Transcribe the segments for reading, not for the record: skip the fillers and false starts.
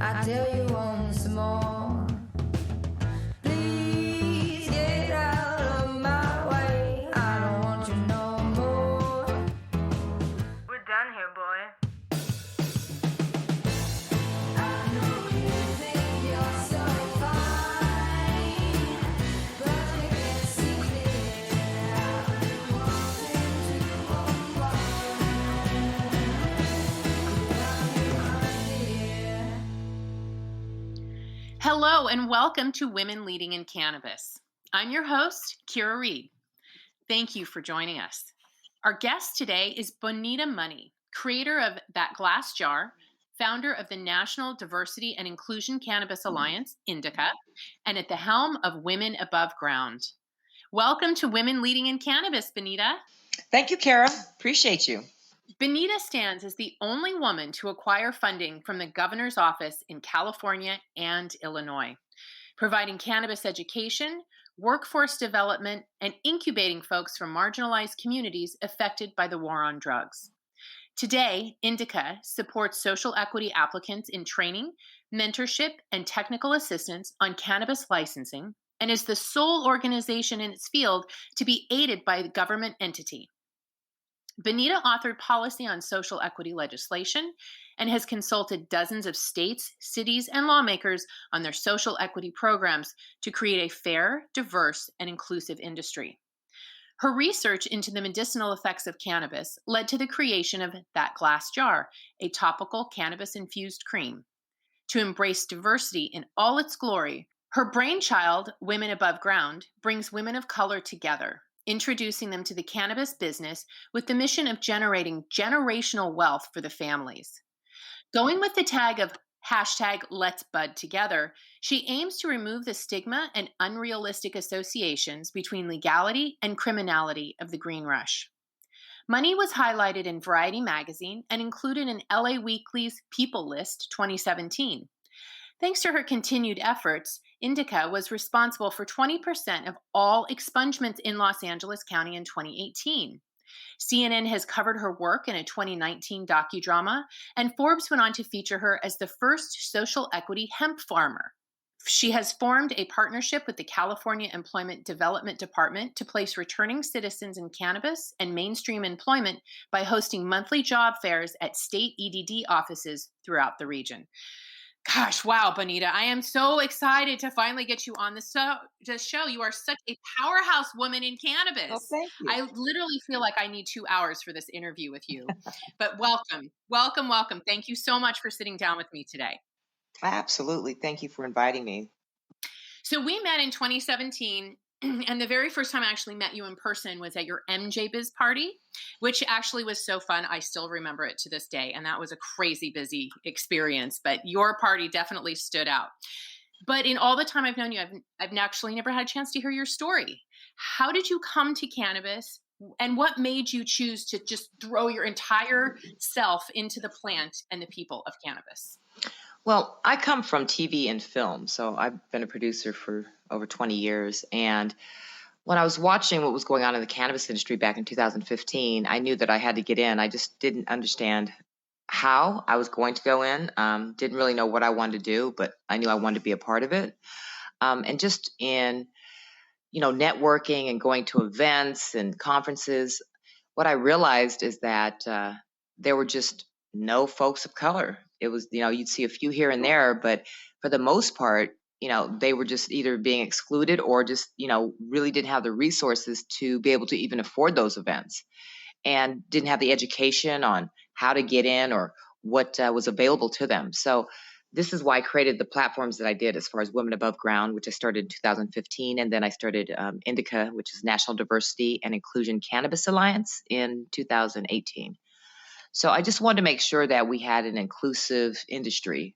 I tell you once more, please get out of my way. I don't want you no more. We're done here, boy. I know you think you're so fine, but you can't see it. I've been wanting to Hello and welcome to Women Leading in Cannabis. I'm your host, Kyra Reed. Thank you for joining us. Our guest today is Bonita Money, creator of That Glass Jar, founder of the National Diversity and Inclusion Cannabis Alliance, NDICA, and at the helm of WomenAbuvGround. Welcome to Women Leading in Cannabis, Bonita. Thank you, Kyra. Appreciate you. Bonita stands as the only woman to acquire funding from the governor's office in California and Illinois, providing cannabis education, workforce development, and incubating folks from marginalized communities affected by the war on drugs. Today, NDICA supports social equity applicants in training, mentorship, and technical assistance on cannabis licensing, and is the sole organization in its field to be aided by the government entity. Bonita authored policy on social equity legislation and has consulted dozens of states, cities, and lawmakers on their social equity programs to create a fair, diverse, and inclusive industry. Her research into the medicinal effects of cannabis led to the creation of That Glass Jar, a topical cannabis-infused cream. To embrace diversity in all its glory, her brainchild, WomenAbuvGround, brings women of color together, introducing them to the cannabis business with the mission of generating generational wealth for the families. Going with the tag of #Let'sBudTogether, she aims to remove the stigma and unrealistic associations between legality and criminality of the green rush. Money was highlighted in Variety magazine and included in LA Weekly's People List 2017. Thanks to her continued efforts, NDICA was responsible for 20% of all expungements in Los Angeles County in 2018. CNN has covered her work in a 2019 docudrama, and Forbes went on to feature her as the first social equity hemp farmer. She has formed a partnership with the California Employment Development Department to place returning citizens in cannabis and mainstream employment by hosting monthly job fairs at state EDD offices throughout the region. Gosh, wow, Bonita. I am so excited to finally get you on the show. You are such a powerhouse woman in cannabis. Oh, thank you. I literally feel like I need 2 hours for this interview with you. But welcome, welcome, welcome. Thank you so much for sitting down with me today. Absolutely. Thank you for inviting me. So we met in 2017. And the very first time I actually met you in person was at your MJ Biz party, which actually was so fun. I still remember it to this day. And that was a crazy busy experience, but your party definitely stood out. But in all the time I've known you, I've actually never had a chance to hear your story. How did you come to cannabis? And what made you choose to just throw your entire self into the plant and the people of cannabis? Well, I come from TV and film, so I've been a producer for over 20 years. And when I was watching what was going on in the cannabis industry back in 2015, I knew that I had to get in. I just didn't understand how I was going to go in. Didn't really know what I wanted to do, but I knew I wanted to be a part of it. And just in, networking and going to events and conferences, what I realized is that there were just no folks of color. It was, you'd see a few here and there, but for the most part, they were just either being excluded or just, really didn't have the resources to be able to even afford those events and didn't have the education on how to get in or what was available to them. So this is why I created the platforms that I did as far as WomenAbuvGround, which I started in 2015. And then I started NDICA, which is National Diversity and Inclusion Cannabis Alliance, in 2018. So I just wanted to make sure that we had an inclusive industry,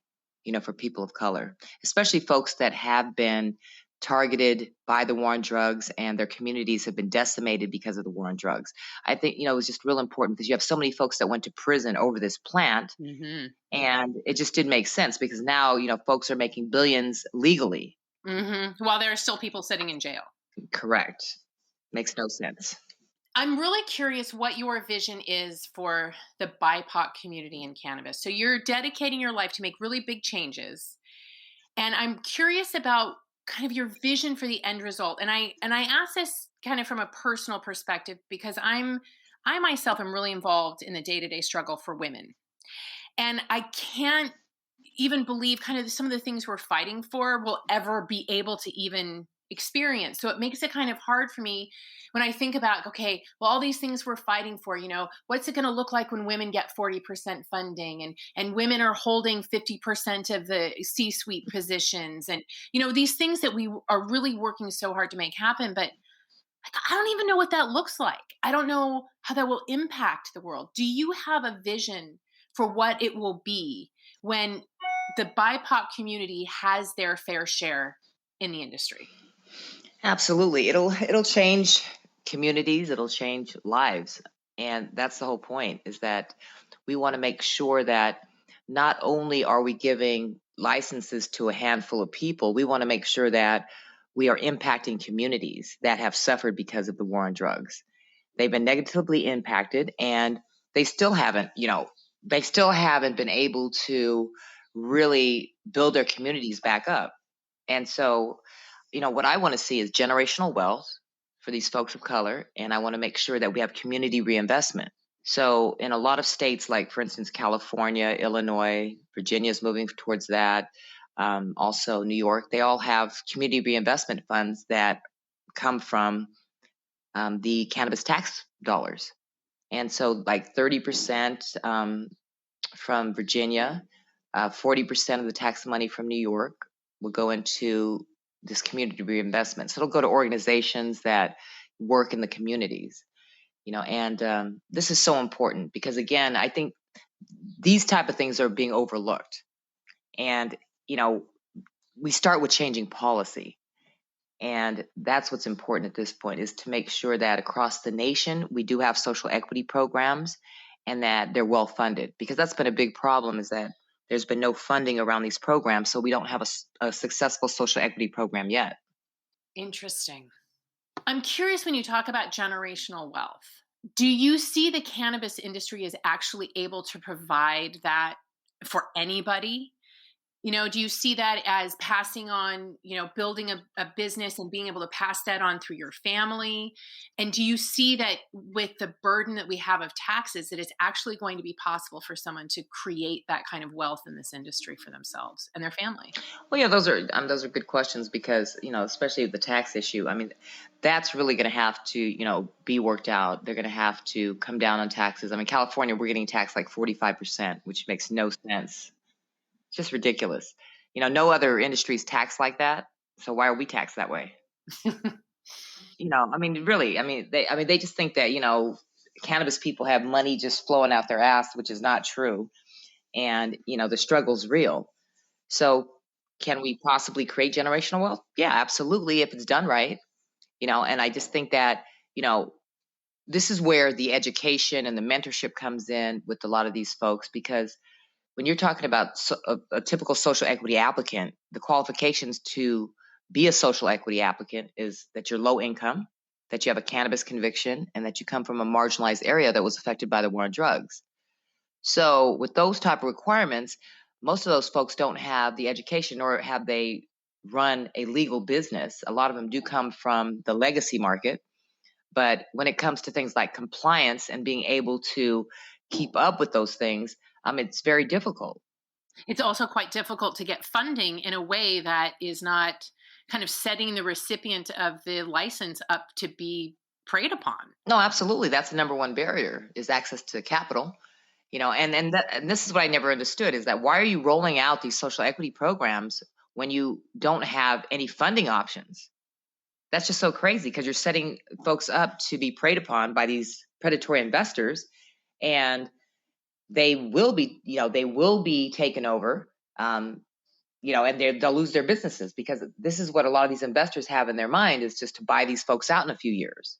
for people of color, especially folks that have been targeted by the war on drugs and their communities have been decimated because of the war on drugs. I think, it was just real important because you have so many folks that went to prison over this plant, and it just didn't make sense because now, folks are making billions legally. While there are still people sitting in jail. Correct. Makes no sense. I'm really curious what your vision is for the BIPOC community in cannabis. So you're dedicating your life to make really big changes. And I'm curious about kind of your vision for the end result. And I ask this kind of from a personal perspective because I myself am really involved in the day-to-day struggle for women. And I can't even believe kind of some of the things we're fighting for will ever be able to even experience. So it makes it kind of hard for me when I think about, okay, well, all these things we're fighting for, what's it going to look like when women get 40% funding and women are holding 50% of the C-suite positions and, these things that we are really working so hard to make happen. But like, I don't even know what that looks like. I don't know how that will impact the world. Do you have a vision for what it will be when the BIPOC community has their fair share in the industry? Absolutely. It'll change communities, it'll change lives. And that's the whole point, is that we want to make sure that not only are we giving licenses to a handful of people, we want to make sure that we are impacting communities that have suffered because of the war on drugs. They've been negatively impacted, and they still haven't, been able to really build their communities back up. And so, what I want to see is generational wealth for these folks of color, and I want to make sure that we have community reinvestment. So, in a lot of states, like for instance, California, Illinois, Virginia is moving towards that. Also, New York, they all have community reinvestment funds that come from the cannabis tax dollars. And so, like 30% from Virginia, 40% of the tax money from New York will go into this community reinvestment. So it'll go to organizations that work in the communities, and this is so important because, again, I think these type of things are being overlooked. And, we start with changing policy. And that's what's important at this point, is to make sure that across the nation, we do have social equity programs and that they're well funded, because that's been a big problem, is that there's been no funding around these programs. So we don't have a successful social equity program yet. Interesting. I'm curious, when you talk about generational wealth, do you see the cannabis industry as actually able to provide that for anybody? Do you see that as passing on, building a business and being able to pass that on through your family? And do you see that with the burden that we have of taxes, that it's actually going to be possible for someone to create that kind of wealth in this industry for themselves and their family? Well, yeah, those are good questions, because, especially with the tax issue. I mean, that's really going to have to, be worked out. They're going to have to come down on taxes. I mean, California, we're getting taxed like 45%, which makes no sense. It's just ridiculous. No other industry is taxed like that. So why are we taxed that way? I mean, really, they just think that, cannabis people have money just flowing out their ass, which is not true. And, the struggle's real. So can we possibly create generational wealth? Yeah, absolutely, if it's done right. And I just think that, this is where the education and the mentorship comes in with a lot of these folks, because when you're talking about a typical social equity applicant, the qualifications to be a social equity applicant is that you're low income, that you have a cannabis conviction, and that you come from a marginalized area that was affected by the war on drugs. So with those type of requirements, most of those folks don't have the education, nor have they run a legal business. A lot of them do come from the legacy market. But when it comes to things like compliance and being able to keep up with those things, it's very difficult. It's also quite difficult to get funding in a way that is not kind of setting the recipient of the license up to be preyed upon. No, absolutely. That's the number one barrier, is access to capital. And this is what I never understood, is that why are you rolling out these social equity programs when you don't have any funding options? That's just so crazy, because you're setting folks up to be preyed upon by these predatory investors, and they will be taken over, and they'll lose their businesses, because this is what a lot of these investors have in their mind, is just to buy these folks out in a few years.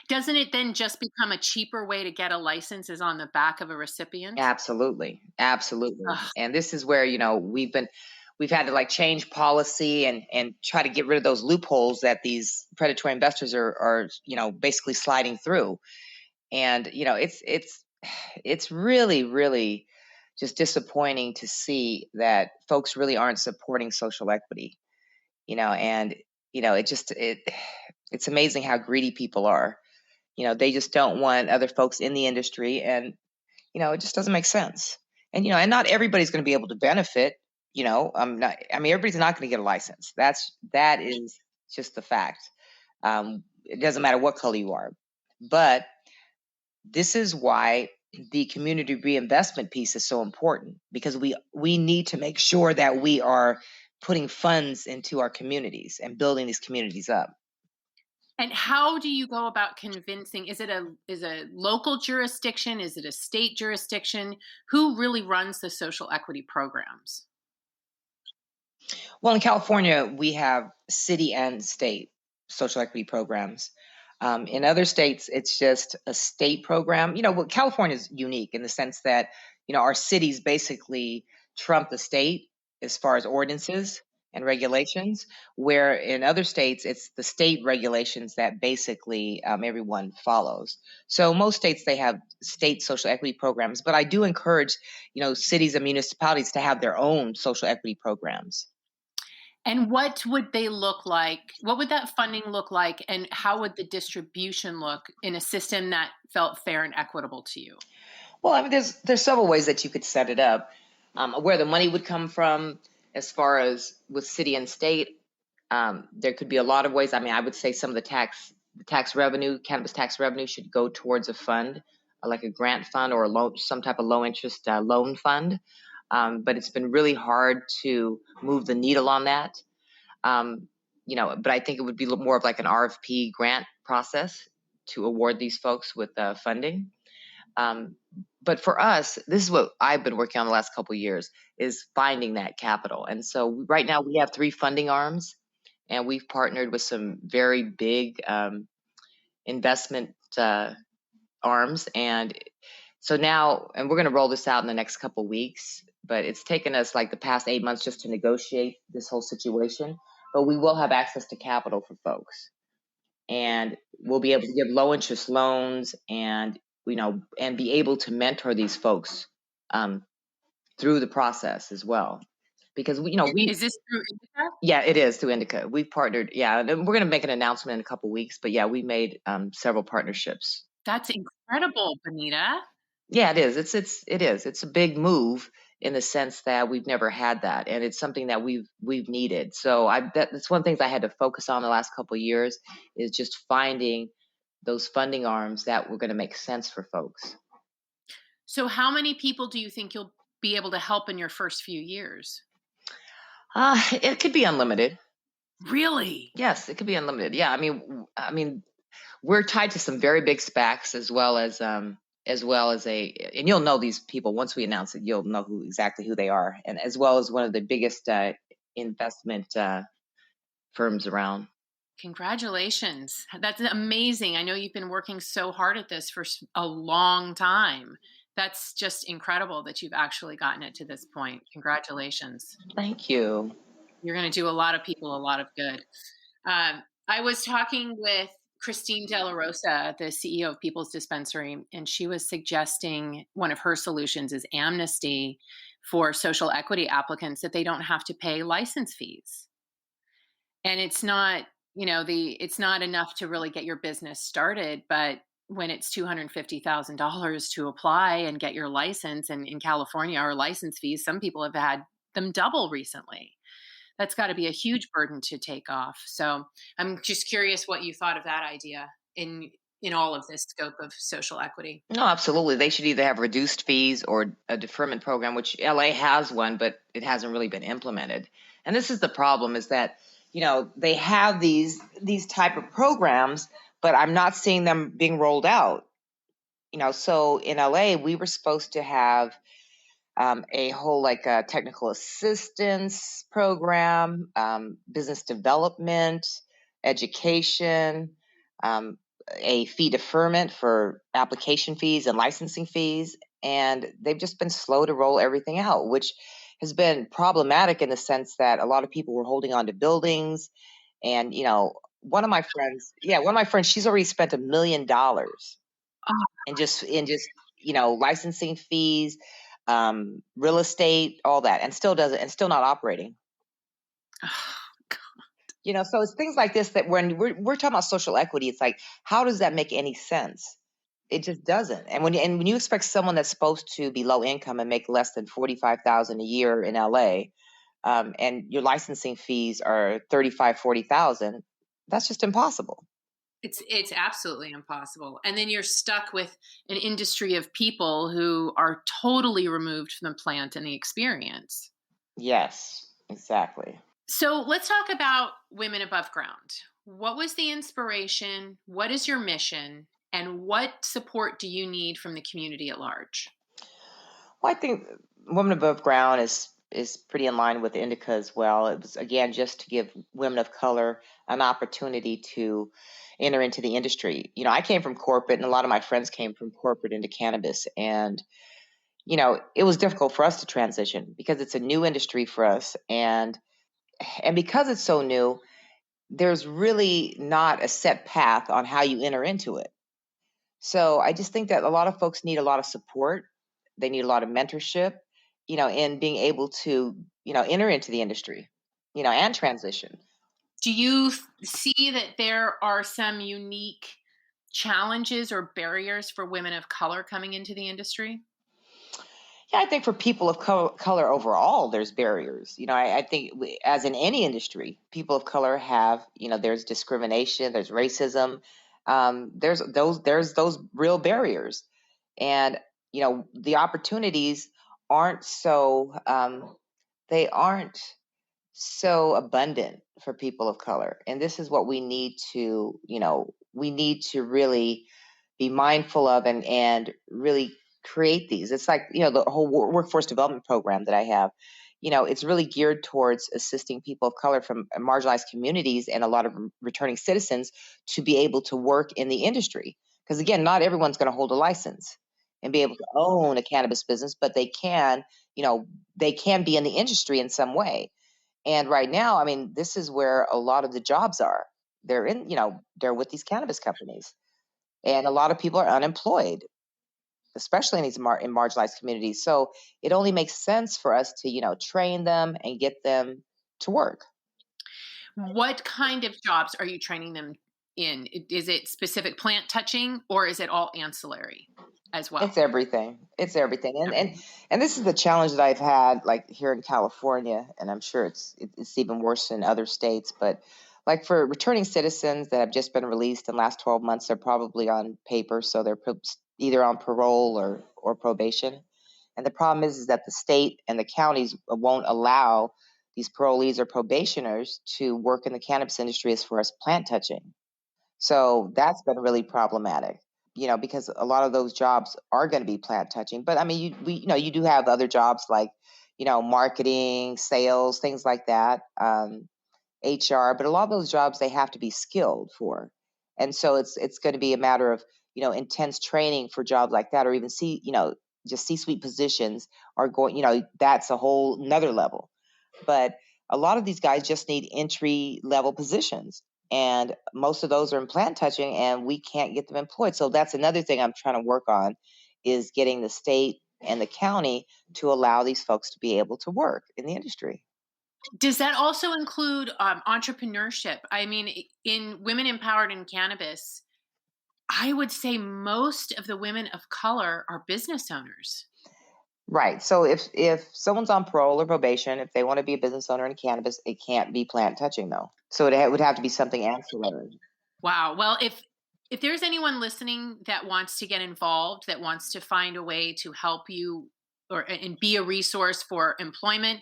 Doesn't it then just become a cheaper way to get a license, is on the back of a recipient? Absolutely. Absolutely. Ugh. And this is where, we've had to like change policy and try to get rid of those loopholes that these predatory investors are basically sliding through. And it's really, really just disappointing to see that folks really aren't supporting social equity. And it's amazing how greedy people are. They just don't want other folks in the industry, and it just doesn't make sense. And not everybody's going to be able to benefit. Everybody's not going to get a license. That is just the fact. It doesn't matter what color you are, but this is why the community reinvestment piece is so important, because we need to make sure that we are putting funds into our communities and building these communities up. And how do you go about convincing? Is it a local jurisdiction? Is it a state jurisdiction? Who really runs the social equity programs? Well, in California, we have city and state social equity programs. In other states, it's just a state program. California is unique in the sense that, our cities basically trump the state as far as ordinances and regulations, where in other states, it's the state regulations that basically everyone follows. So most states, they have state social equity programs, but I do encourage, cities and municipalities to have their own social equity programs. And what would they look like? What would that funding look like? And how would the distribution look in a system that felt fair and equitable to you? Well, there's several ways that you could set it up. Where the money would come from, as far as with city and state, there could be a lot of ways. I would say some of the tax revenue, cannabis tax revenue, should go towards a fund, like a grant fund or some type of low interest loan fund. But it's been really hard to move the needle on that. But I think it would be more of like an RFP grant process to award these folks with funding. But for us, this is what I've been working on the last couple of years, is finding that capital. And so right now we have 3 funding arms, and we've partnered with some very big investment arms. And so now, and we're going to roll this out in the next couple of weeks, but it's taken us like the past 8 months just to negotiate this whole situation. But we will have access to capital for folks, and we'll be able to give low interest loans and be able to mentor these folks through the process as well. Because Is this through NDICA? Yeah, it is through NDICA. We've partnered. Yeah, and we're going to make an announcement in a couple of weeks. But yeah, we made several partnerships. That's incredible, Bonita. Yeah, it is. It's a big move in the sense that we've never had that, and it's something that we've needed. So that's one of the things I had to focus on the last couple of years, is just finding those funding arms that were going to make sense for folks. So how many people do you think you'll be able to help in your first few years? It could be unlimited. Really? Yes, it could be unlimited. Yeah, I mean, we're tied to some very big SPACs as well as and you'll know these people once we announce it. You'll know exactly who they are, and as well as one of the biggest investment firms around. Congratulations. That's amazing. I know you've been working so hard at this for a long time. That's just incredible that you've actually gotten it to this point. Congratulations. Thank you. You're going to do a lot of people a lot of good. I was talking with Christine De La Rosa, the CEO of People's Dispensary, and she was suggesting one of her solutions is amnesty for social equity applicants, that they don't have to pay license fees. And it's not, it's not enough to really get your business started, but when it's $250,000 to apply and get your license, and in California, our license fees, some people have had them double recently. That's got to be a huge burden to take off. So I'm just curious what you thought of that idea in all of this scope of social equity. No, absolutely. They should either have reduced fees or a deferment program, which LA has one, but it hasn't really been implemented. And this is the problem, is that they have these type of programs, but I'm not seeing them being rolled out. So in LA, we were supposed to have a whole technical assistance program, business development, education, a fee deferment for application fees and licensing fees. And they've just been slow to roll everything out, which has been problematic in the sense that a lot of people were holding on to buildings. And, one of my friends, she's already spent $1 million in just licensing fees, real estate, all that, and still does it, and still not operating. So it's things like this that when we're talking about social equity, it's like, how does that make any sense? It just doesn't. And when you expect someone that's supposed to be low income and make less than $45,000 a year in LA, and your licensing fees are $35,000-$40,000, that's just impossible. It's absolutely impossible. And then you're stuck with an industry of people who are totally removed from the plant and the experience. Yes, exactly. So let's talk about Women Above Ground. What was the inspiration? What is your mission? And what support do you need from the community at large? Well, I think Women Above Ground is pretty in line with NDICA as well. It was, again, just to give women of color an opportunity to enter into the industry. I came from corporate, and a lot of my friends came from corporate into cannabis. And, it was difficult for us to transition because it's a new industry for us. And because it's so new, there's really not a set path on how you enter into it. So I just think that a lot of folks need a lot of support. They need a lot of mentorship, in being able to, enter into the industry, and transition. Do you see that there are some unique challenges or barriers for women of color coming into the industry? Yeah, I think for people of color overall, there's barriers. I think as in any industry, people of color have, there's discrimination, there's racism, there's those real barriers, and the opportunities aren't so they aren't so abundant for people of color, and this is what we need to really be mindful of, and really create these. It's like, the whole workforce development program that I have, it's really geared towards assisting people of color from marginalized communities and a lot of returning citizens to be able to work in the industry. Because again, not everyone's going to hold a license and be able to own a cannabis business, but they can be in the industry in some way. And right now, I mean, this is where a lot of the jobs are. They're with these cannabis companies, and a lot of people are unemployed, especially in these marginalized communities. So it only makes sense for us to, train them and get them to work. What kind of jobs are you training them in? Is it specific plant touching, or is it all ancillary as well? It's everything. It's everything. And this is the challenge that I've had, like, here in California, and I'm sure it's even worse in other states. But like for returning citizens that have just been released in the last 12 months, they're probably on paper, so they're either on parole or probation. And the problem is that the state and the counties won't allow these parolees or probationers to work in the cannabis industry as far as plant touching. So that's been really problematic, because a lot of those jobs are going to be plant touching. But I mean, you do have other jobs like, marketing, sales, things like that, HR. But a lot of those jobs, they have to be skilled for. And so it's going to be a matter of, intense training for jobs like that, or even just C-suite positions are going, that's a whole nother level. But a lot of these guys just need entry level positions. And most of those are in plant touching, and we can't get them employed. So that's another thing I'm trying to work on, is getting the state and the county to allow these folks to be able to work in the industry. Does that also include entrepreneurship? I mean, in Women Empowered in Cannabis, I would say most of the women of color are business owners. Right. So if someone's on parole or probation, if they want to be a business owner in cannabis, it can't be plant touching, though. So it would have to be something ancillary. Wow. Well, if there's anyone listening that wants to get involved, that wants to find a way to help you and be a resource for employment,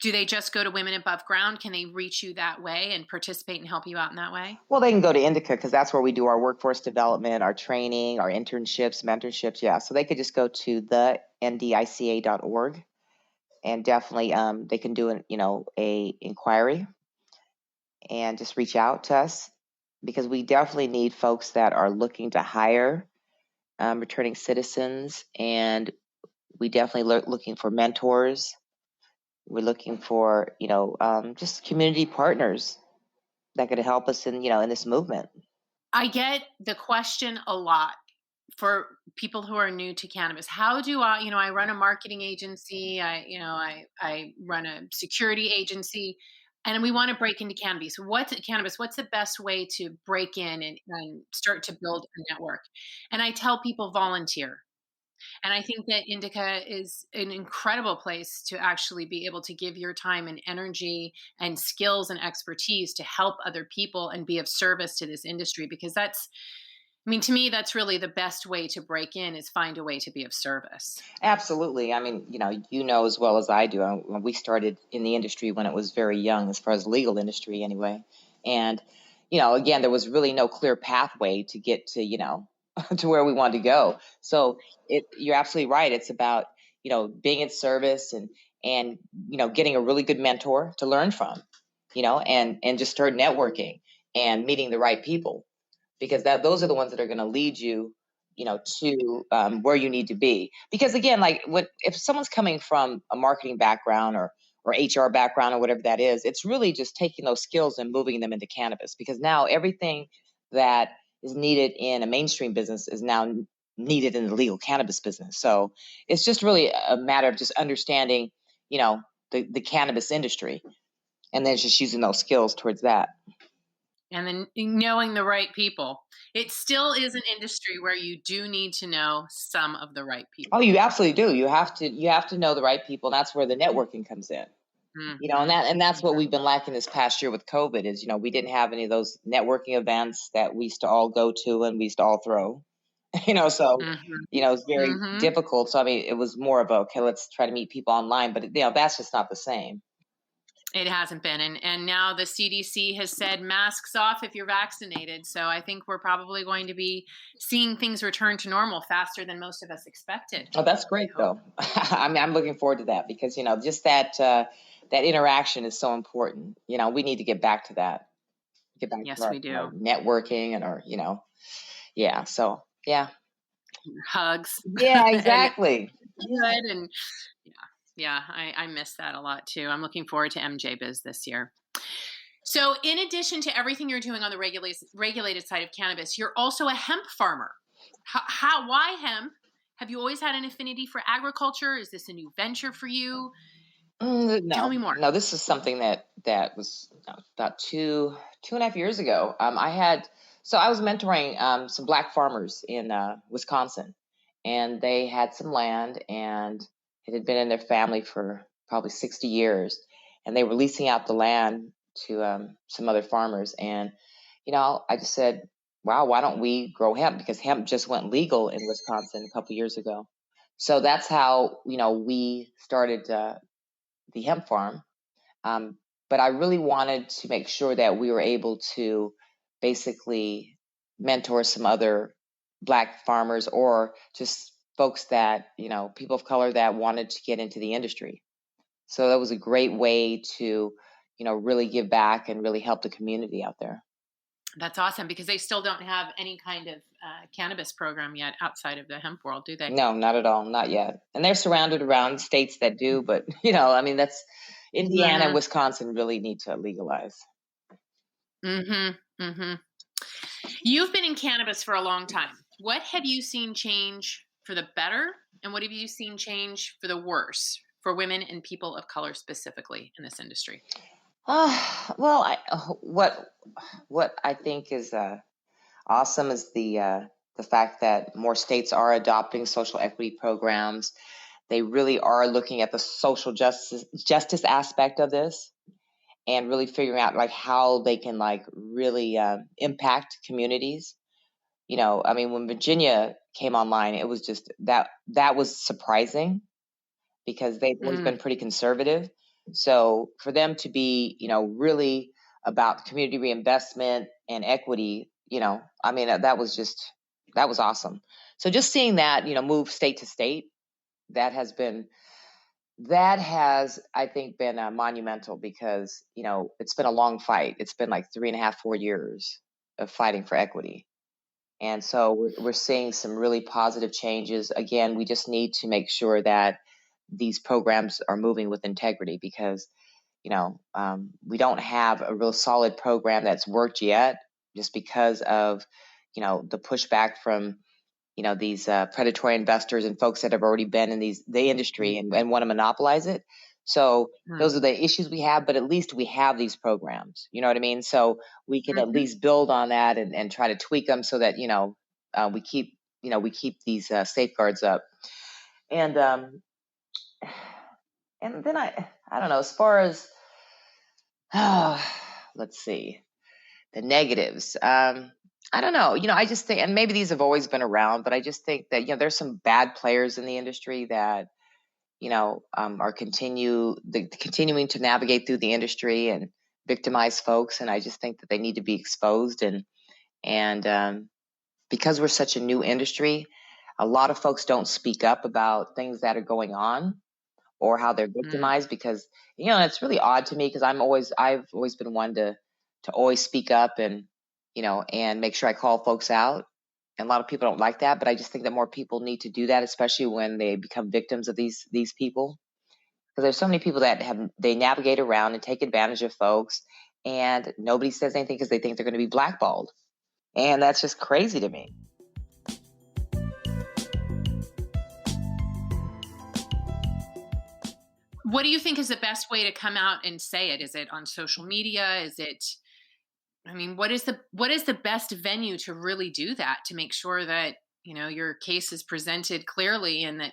do they just go to Women Above Ground? Can they reach you that way and participate and help you out in that way? Well, they can go to NDICA, because that's where we do our workforce development, our training, our internships, mentorships. Yeah. So they could just go to the NDICA.org, and definitely they can do a inquiry and just reach out to us, because we definitely need folks that are looking to hire returning citizens, and we definitely looking for mentors We're looking for, just community partners that could help us in this movement. I get the question a lot for people who are new to cannabis. How do I run a marketing agency, I run a security agency, and we want to break into cannabis. What's the best way to break in and start to build a network? And I tell people volunteer. And I think that Indica is an incredible place to actually be able to give your time and energy and skills and expertise to help other people and be of service to this industry, because to me, that's really the best way to break in, is find a way to be of service. Absolutely. I mean, as well as I do. We started in the industry when it was very young, as far as legal industry anyway. And, again, there was really no clear pathway to get to, to where we wanted to go. So you're absolutely right. It's about, being in service and, getting a really good mentor to learn from, and just start networking and meeting the right people, because those are the ones that are going to lead you, to where you need to be. Because again, like if someone's coming from a marketing background or HR background or whatever that is, it's really just taking those skills and moving them into cannabis, because now everything that is needed in a mainstream business is now needed in the legal cannabis business. So it's just really a matter of just understanding, the cannabis industry, and then just using those skills towards that. And then knowing the right people. It still is an industry where you do need to know some of the right people. Oh, you absolutely do. You have to know the right people. And that's where the networking comes in. Mm-hmm. And that's what we've been lacking this past year with COVID is, we didn't have any of those networking events that we used to all go to and we used to all throw. So Mm-hmm. it's very Mm-hmm. difficult. So I mean, it was more of okay, let's try to meet people online, but that's just not the same. It hasn't been. And now the CDC has said masks off if you're vaccinated. So I think we're probably going to be seeing things return to normal faster than most of us expected. Oh, that's great though. I mean, I'm looking forward to that, because just that interaction is so important. We need to get back to that. Get back to Yes, our we do. networking and our yeah. So yeah. Hugs. Yeah, And exactly. good. And yeah, I miss that a lot too. I'm looking forward to MJ Biz this year. So, in addition to everything you're doing on the regulated side of cannabis, you're also a hemp farmer. Why hemp? Have you always had an affinity for agriculture? Is this a new venture for you? Tell me more. No, this is something that was about 2.5 years ago. I was mentoring some Black farmers in Wisconsin, and they had some land, and it had been in their family for probably 60 years, and they were leasing out the land to some other farmers. And I just said, wow, why don't we grow hemp? Because hemp just went legal in Wisconsin a couple years ago. So that's how we started the hemp farm. But I really wanted to make sure that we were able to basically mentor some other Black farmers, or just folks that, people of color that wanted to get into the industry. So that was a great way to, really give back and really help the community out there. That's awesome, because they still don't have any kind of cannabis program yet outside of the hemp world, do they? No, not at all. Not yet. And they're surrounded around states that do, but, that's Indiana and Mm-hmm. Wisconsin really need to legalize. Mm-hmm. Mm-hmm. You've been in cannabis for a long time. What have you seen change for the better, and what have you seen change for the worse for women and people of color specifically in this industry? Well, what I think is awesome is the fact that more states are adopting social equity programs. They really are looking at the social justice aspect of this, and really figuring out like how they can like really impact communities. When Virginia came online, it was just that was surprising, because they've always been pretty conservative. So for them to be, really about community reinvestment and equity, that was awesome. So just seeing that, move state to state, that has, I think, been monumental, because, it's been a long fight. It's been like 3.5, 4 years of fighting for equity. And so we're seeing some really positive changes. Again, we just need to make sure that these programs are moving with integrity, because, we don't have a real solid program that's worked yet, just because of, the pushback from, these predatory investors and folks that have already been in the industry and want to monopolize it. So those are the issues we have, but at least we have these programs, you know what I mean? So we can at least build on that and try to tweak them so that, we keep these safeguards up. And then I don't know, as far as, let's see, the negatives. I don't know, I just think, and maybe these have always been around, but I just think that, there's some bad players in the industry that, are continuing to navigate through the industry and victimize folks. And I just think that they need to be exposed. And because we're such a new industry, a lot of folks don't speak up about things that are going on or how they're victimized, because, it's really odd to me, because I've always been one to always speak up and, and make sure I call folks out. And a lot of people don't like that, but I just think that more people need to do that, especially when they become victims of these people. Because there's so many people that they navigate around and take advantage of folks, and nobody says anything because they think they're going to be blackballed. And that's just crazy to me. What do you think is the best way to come out and say it? Is it on social media? What is the best venue to really do that, to make sure that, your case is presented clearly, and that,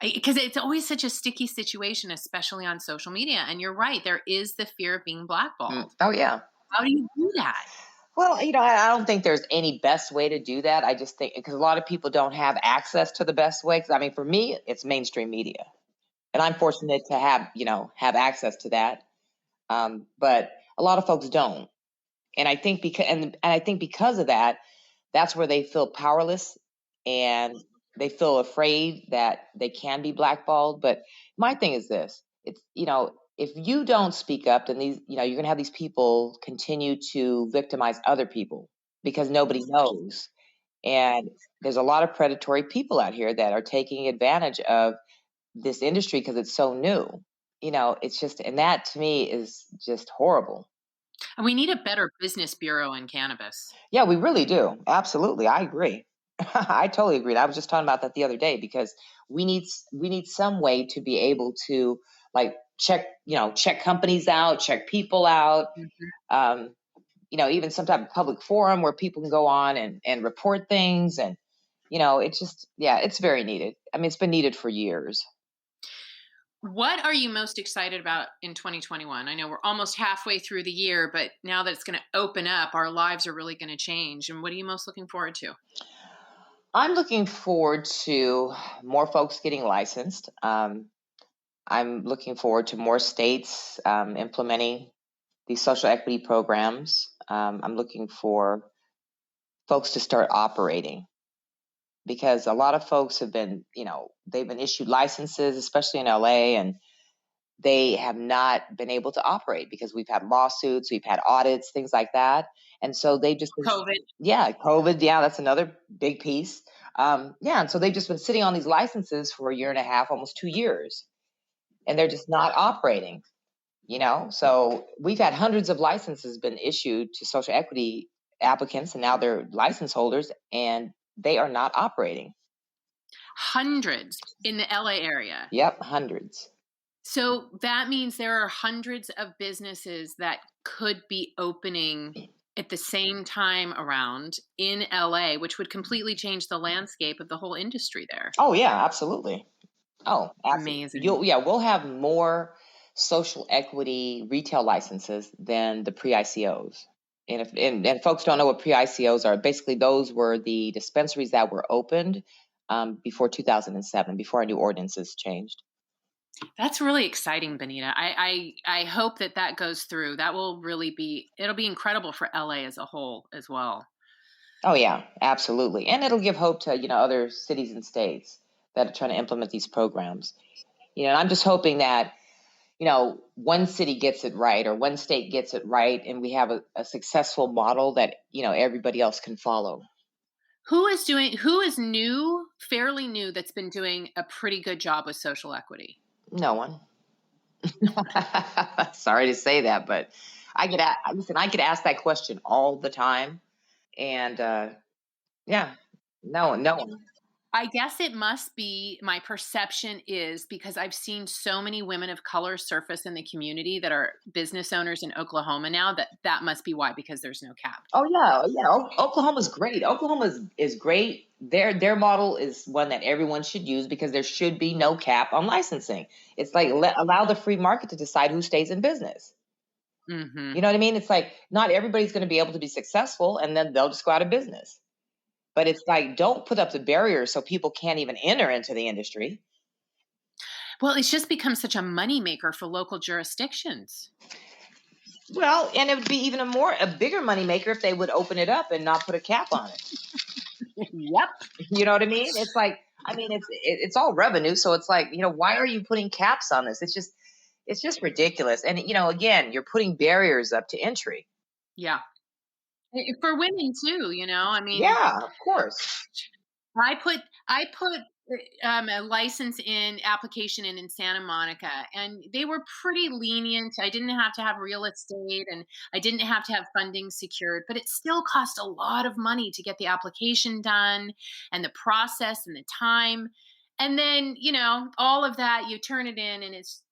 because it's always such a sticky situation, especially on social media. And you're right, there is the fear of being blackballed. Oh, yeah. How do you do that? Well, I don't think there's any best way to do that. I just think, because a lot of people don't have access to the best way. Because for me, it's mainstream media, and I'm fortunate to have access to that. But a lot of folks don't, and I think because of that, that's where they feel powerless and they feel afraid that they can be blackballed. But my thing is this: it's if you don't speak up, then you're going to have these people continue to victimize other people because nobody knows. And there's a lot of predatory people out here that are taking advantage of this industry because it's so new. It's just, and that to me is just horrible. And we need a better business bureau in cannabis. Yeah, we really do. Absolutely. I agree. I totally agree. I was just talking about that the other day, because we need some way to be able to check companies out, check people out, even some type of public forum where people can go on and report things. And, it's very needed. It's been needed for years. What are you most excited about in 2021? I know we're almost halfway through the year, but now that it's going to open up, our lives are really going to change. And what are you most looking forward to? I'm looking forward to more folks getting licensed. I'm looking forward to more states implementing these social equity programs. I'm looking for folks to start operating, because a lot of folks have been, they've been issued licenses, especially in LA, and they have not been able to operate because we've had lawsuits, we've had audits, things like that. And so they've just been, COVID. Yeah, that's another big piece. And so they've just been sitting on these licenses for a year and a half, almost 2 years, and they're just not operating. So we've had hundreds of licenses been issued to social equity applicants, and now they're license holders, and they are not operating. Hundreds in the LA area. Yep, hundreds. So that means there are hundreds of businesses that could be opening at the same time around in LA, which would completely change the landscape of the whole industry there. Oh, yeah, absolutely. Oh, absolutely. Amazing. We'll have more social equity retail licenses than the pre-ICOs. And folks don't know what pre-ICOs are. Basically, those were the dispensaries that were opened before 2007, before our new ordinances changed. That's really exciting, Bonita. I hope that goes through. That will really it'll be incredible for LA as a whole as well. Oh, yeah, absolutely. And it'll give hope to, other cities and states that are trying to implement these programs. And I'm just hoping that, one city gets it right, or one state gets it right, and we have a successful model that, everybody else can follow. Who is new, fairly new, that's been doing a pretty good job with social equity? No one. Sorry to say that, but listen, I get asked that question all the time. And yeah, no one. I guess it must be, my perception is, because I've seen so many women of color surface in the community that are business owners in Oklahoma now, that must be why, because there's no cap. Oh yeah, yeah. Oklahoma's great. Oklahoma is great. Their model is one that everyone should use because there should be no cap on licensing. It's like allow the free market to decide who stays in business. Mhm. You know what I mean? It's like not everybody's going to be able to be successful, and then they'll just go out of business. But it's like don't put up the barriers so people can't even enter into the industry. Well, it's just become such a moneymaker for local jurisdictions. Well, and it would be even a bigger moneymaker if they would open it up and not put a cap on it. Yep. You know what I mean? It's like, I mean, it's all revenue, so it's like, why are you putting caps on this? It's just ridiculous. And again, you're putting barriers up to entry. Yeah. For women too, I mean, Yeah, of course. I put a license in application in Santa Monica, and they were pretty lenient. I didn't have to have real estate, and I didn't have to have funding secured, but it still cost a lot of money to get the application done, and the process and the time. And then, all of that, you turn it in, and it's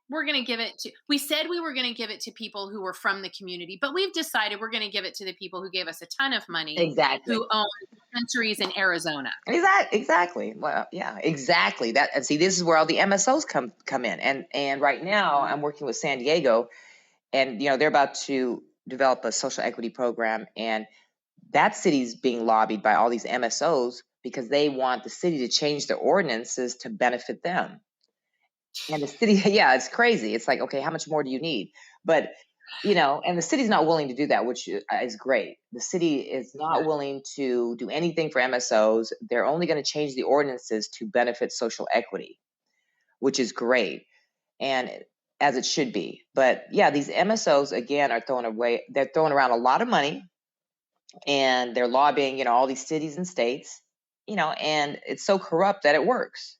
we're going to give it to, we said we were going to give it to people who were from the community, but we've decided we're going to give it to the people who gave us a ton of money, Exactly. who own dispensaries in Arizona. Exactly. Well, yeah, exactly. That, and see, this is where all the MSOs come in. And right now I'm working with San Diego, and they're about to develop a social equity program, and that city's being lobbied by all these MSOs because they want the city to change their ordinances to benefit them. And the city, yeah, it's crazy. It's like, okay, how much more do you need? But, and the city's not willing to do that, which is great. The city is not willing to do anything for MSOs. They're only going to change the ordinances to benefit social equity, which is great. And as it should be. But yeah, these MSOs, again, they're throwing around a lot of money, and they're lobbying, all these cities and states, and it's so corrupt that it works.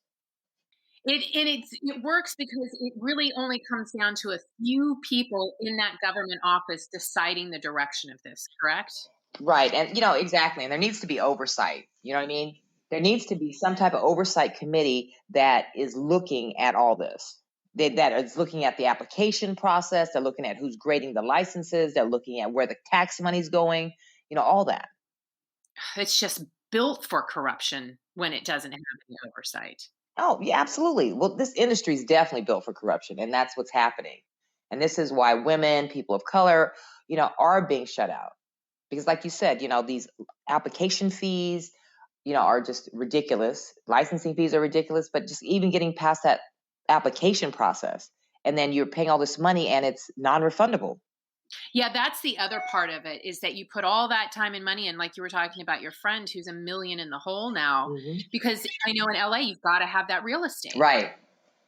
It works because it really only comes down to a few people in that government office deciding the direction of this, correct? Right. And, exactly. And there needs to be oversight. You know what I mean? There needs to be some type of oversight committee that is looking at all this. That is looking at the application process. They're looking at who's grading the licenses. They're looking at where the tax money's going, all that. It's just built for corruption when it doesn't have any oversight. Oh, yeah, absolutely. Well, this industry is definitely built for corruption, and that's what's happening. And this is why women, people of color, are being shut out. Because like you said, these application fees, are just ridiculous. Licensing fees are ridiculous, but just even getting past that application process, and then you're paying all this money and it's non-refundable. Yeah, that's the other part of it, is that you put all that time and money in, like you were talking about your friend who's $1 million in the hole now, because I know in LA you've got to have that real estate. Right.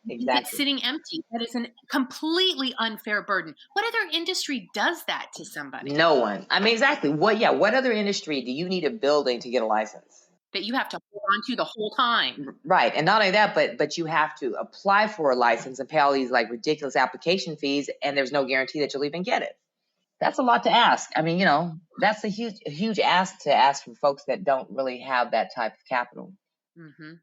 Exactly. It's sitting empty. That is a completely unfair burden. What other industry does that to somebody? No one. I mean, exactly. What other industry do you need a building to get a license? That you have to hold on to the whole time. Right. And not only that, but you have to apply for a license and pay all these like ridiculous application fees, and there's no guarantee that you'll even get it. That's a lot to ask. I mean, that's a huge ask to ask for folks that don't really have that type of capital. Mm-hmm.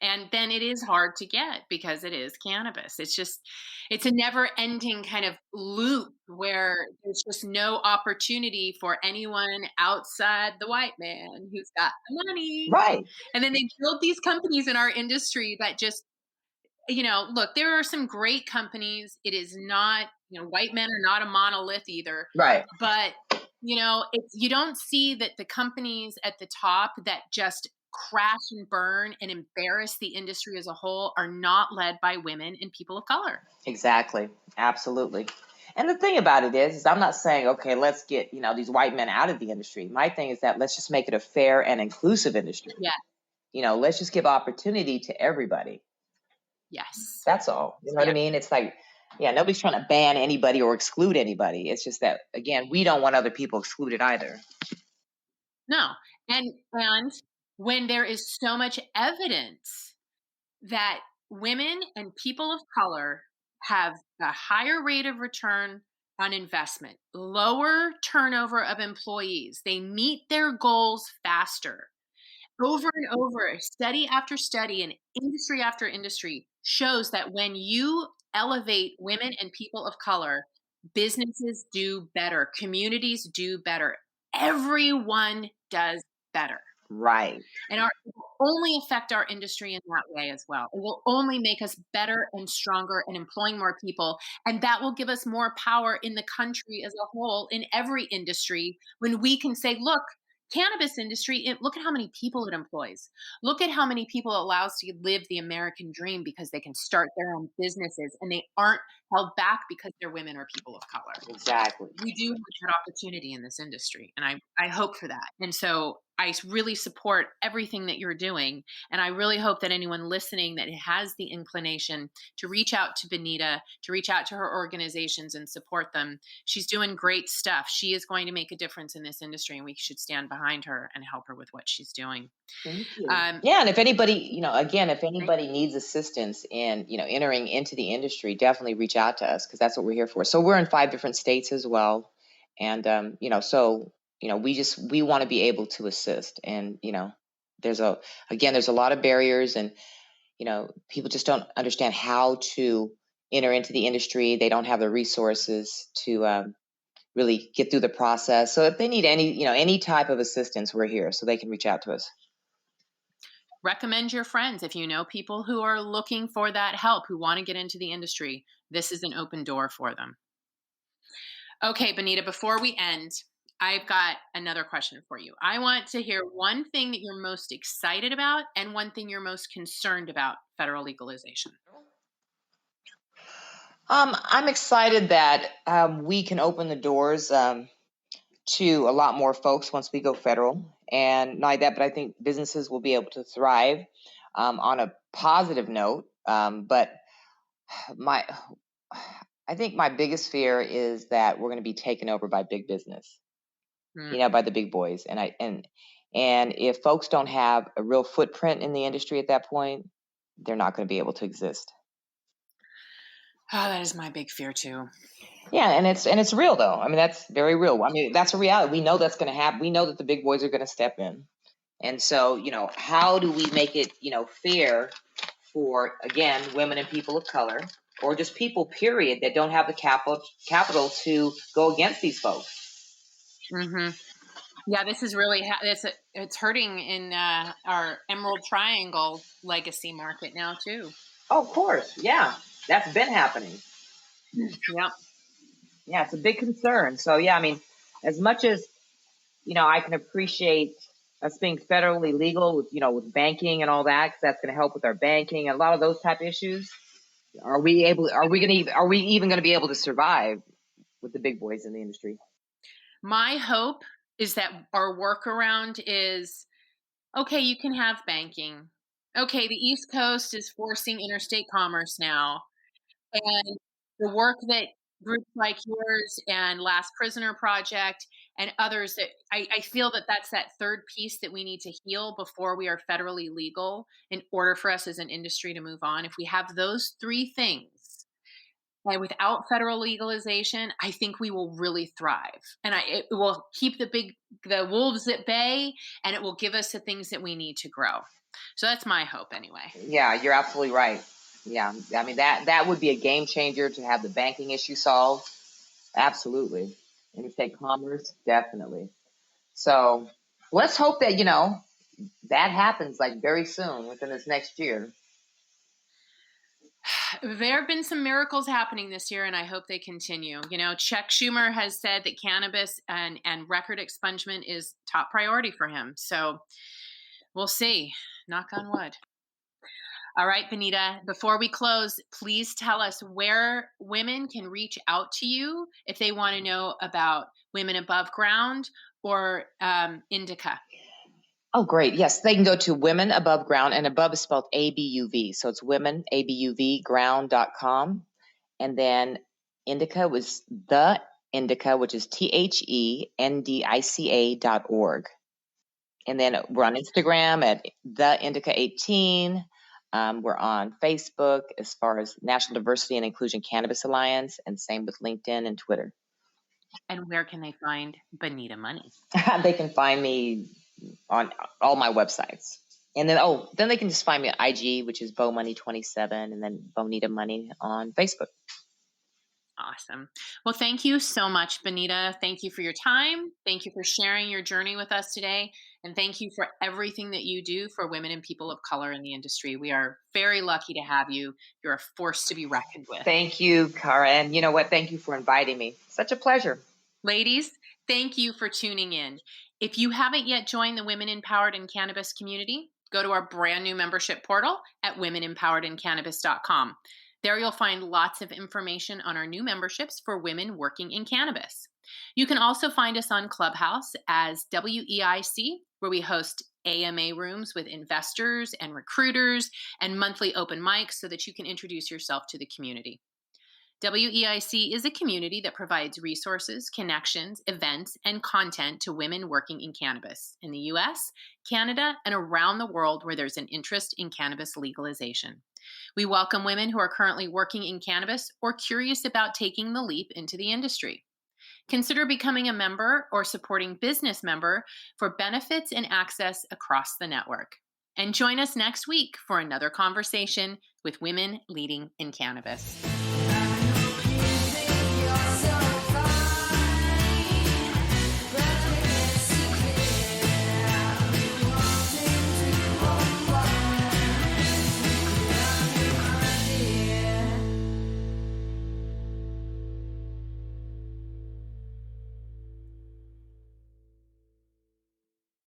And then it is hard to get because it is cannabis. It's a never ending kind of loop where there's just no opportunity for anyone outside the white man who's got the money. Right. And then they build these companies in our industry that just, look, there are some great companies. It is not, white men are not a monolith either. Right. But, you don't see that the companies at the top that just crash and burn and embarrass the industry as a whole are not led by women and people of color. Exactly. Absolutely. And the thing about it is I'm not saying, okay, let's get, these white men out of the industry. My thing is that let's just make it a fair and inclusive industry. Yeah. Let's just give opportunity to everybody. Yes. That's all. You know what I mean? It's like, yeah, nobody's trying to ban anybody or exclude anybody. It's just that, again, we don't want other people excluded either. No. And when there is so much evidence that women and people of color have a higher rate of return on investment, lower turnover of employees, they meet their goals faster. Over and over, study after study and industry after industry shows that when you elevate women and people of color, businesses do better, communities do better, everyone does better. Right. And it will only affect our industry in that way as well. It will only make us better and stronger and employing more people. And that will give us more power in the country as a whole, in every industry, when we can say, look, cannabis industry, look at how many people it employs. Look at how many people it allows to live the American dream because they can start their own businesses and they aren't held back because they're women or people of color. Exactly. We do have that opportunity in this industry, and I hope for that. And so I really support everything that you're doing, and I really hope that anyone listening that has the inclination to reach out to Bonita, to reach out to her organizations and support them. She's doing great stuff. She is going to make a difference in this industry, and we should stand behind her and help her with what she's doing. Thank you. Yeah, and if anybody, again, if anybody needs assistance in, entering into the industry, definitely reach out to us because that's what we're here for. So we're in 5 different states as well, and we want to be able to assist, and there's a lot of barriers, and people just don't understand how to enter into the industry. They don't have the resources to really get through the process. So if they need any type of assistance, we're here, so they can reach out to us. Recommend your friends. If you know people who are looking for that help, who want to get into the industry, this is an open door for them. Okay, Bonita, before we end, I've got another question for you. I want to hear one thing that you're most excited about and one thing you're most concerned about federal legalization. I'm excited that we can open the doors to a lot more folks once we go federal. And not like that, but I think businesses will be able to thrive on a positive note. But I think my biggest fear is that we're going to be taken over by big business, by the big boys. And if folks don't have a real footprint in the industry at that point, they're not going to be able to exist. Oh, that is my big fear too. Yeah, and it's real though. I mean, that's very real. I mean, that's a reality. We know that's going to happen. We know that the big boys are going to step in. And so, how do we make it, fair for, again, women and people of color, or just people, period, that don't have the capital to go against these folks? Mm-hmm. Yeah, this is really, it's hurting in our Emerald Triangle legacy market now too. Oh, of course. Yeah, that's been happening. Yep. Yeah, it's a big concern. So, yeah, I mean, as much as, I can appreciate us being federally legal with, with banking and all that, because that's going to help with our banking and a lot of those type of issues. Are we even going to be able to survive with the big boys in the industry? My hope is that our workaround is, okay, you can have banking. Okay, the East Coast is forcing interstate commerce now. And the work that groups like yours and Last Prisoner Project and others, that I feel that that's that third piece that we need to heal before we are federally legal in order for us as an industry to move on. If we have those 3 things, and without federal legalization, I think we will really thrive. And it will keep the wolves at bay, and it will give us the things that we need to grow. So that's my hope anyway. Yeah, you're absolutely right. Yeah, I mean, that would be a game changer to have the banking issue solved. Absolutely. Interstate commerce, definitely. So let's hope that, that happens like very soon within this next year. There have been some miracles happening this year, and I hope they continue. Chuck Schumer has said that cannabis and record expungement is top priority for him. So we'll see. Knock on wood. All right, Bonita, before we close, please tell us where women can reach out to you if they want to know about Women Above Ground or NDICA. Oh, great. Yes, they can go to Women Above Ground, and above is spelled ABUV. So it's WomenAbuvGround.com. And then NDICA was the NDICA, which is THENDICA.org. And then we're on Instagram at the NDICA18. We're on Facebook as far as National Diversity and Inclusion Cannabis Alliance, and same with LinkedIn and Twitter. And where can they find Bonita Money? They can find me on all my websites. And then they can just find me at IG, which is BoMoney27, and then Bonita Money on Facebook. Awesome. Well, thank you so much, Bonita. Thank you for your time. Thank you for sharing your journey with us today. And thank you for everything that you do for women and people of color in the industry. We are very lucky to have you. You're a force to be reckoned with. Thank you, Kyra. And you know what? Thank you for inviting me. Such a pleasure. Ladies, thank you for tuning in. If you haven't yet joined the Women Empowered in Cannabis community, go to our brand new membership portal at WomenEmpoweredInCannabis.com. There you'll find lots of information on our new memberships for women working in cannabis. You can also find us on Clubhouse as WEIC, where we host AMA rooms with investors and recruiters and monthly open mics so that you can introduce yourself to the community. WEIC is a community that provides resources, connections, events, and content to women working in cannabis in the US, Canada, and around the world where there's an interest in cannabis legalization. We welcome women who are currently working in cannabis or curious about taking the leap into the industry. Consider becoming a member or supporting business member for benefits and access across the network. And join us next week for another conversation with women leading in cannabis.